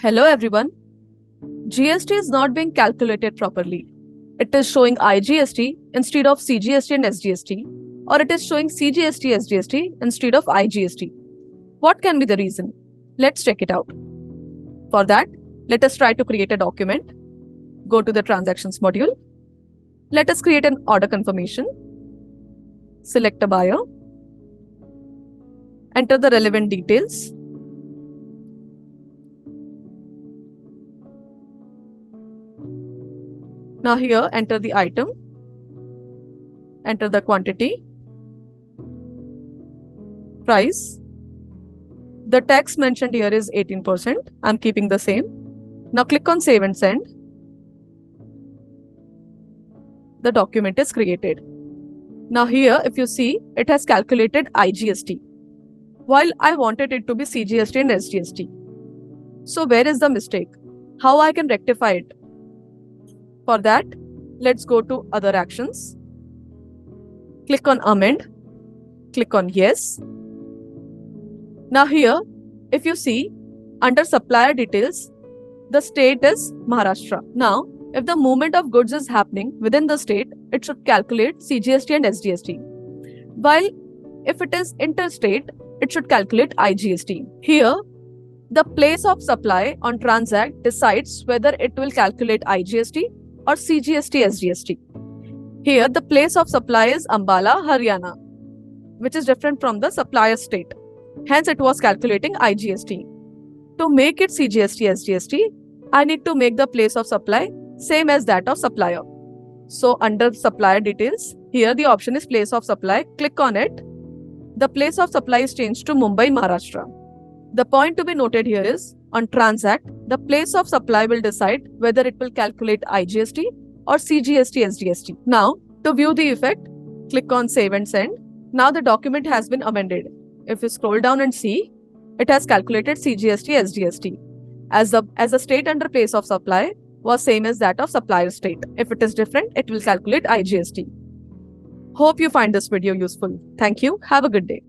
Hello everyone. GST is not being calculated properly. It is showing IGST instead of CGST and SGST, or it is showing CGST SGST instead of IGST. What can be the reason? Let's check it out. For that, let us try to create a document. Go to the transactions module. Let us create an order confirmation. Select a buyer. Enter the relevant details. Now here, enter the item, enter the quantity, price. The tax mentioned here is 18%. I'm keeping the same. Now click on Save and Send. The document is created. Now here, if you see, it has calculated IGST, while I wanted it to be CGST and SGST. So where is the mistake? How I can rectify it? For that, let's go to Other Actions. Click on Amend. Click on Yes. Now here, if you see, under Supplier Details, the state is Maharashtra. Now, if the movement of goods is happening within the state, it should calculate CGST and SGST. While if it is interstate, it should calculate IGST. Here, the place of supply on TranZact decides whether it will calculate IGST or CGST SGST. Here, the place of supply is Ambala, Haryana, which is different from the supplier state. Hence, it was calculating IGST. To make it CGST SGST, I need to make the place of supply same as that of supplier. So, under supplier details, here the option is place of supply. Click on it. The place of supply is changed to Mumbai, Maharashtra. The point to be noted here is, on TranZact, the place of supply will decide whether it will calculate IGST or CGST SGST. Now, to view the effect, click on Save and Send. Now the document has been amended. If you scroll down and see, it has calculated CGST SGST. As the state under place of supply was same as that of supplier state. If it is different, it will calculate IGST. Hope you find this video useful. Thank you. Have a good day.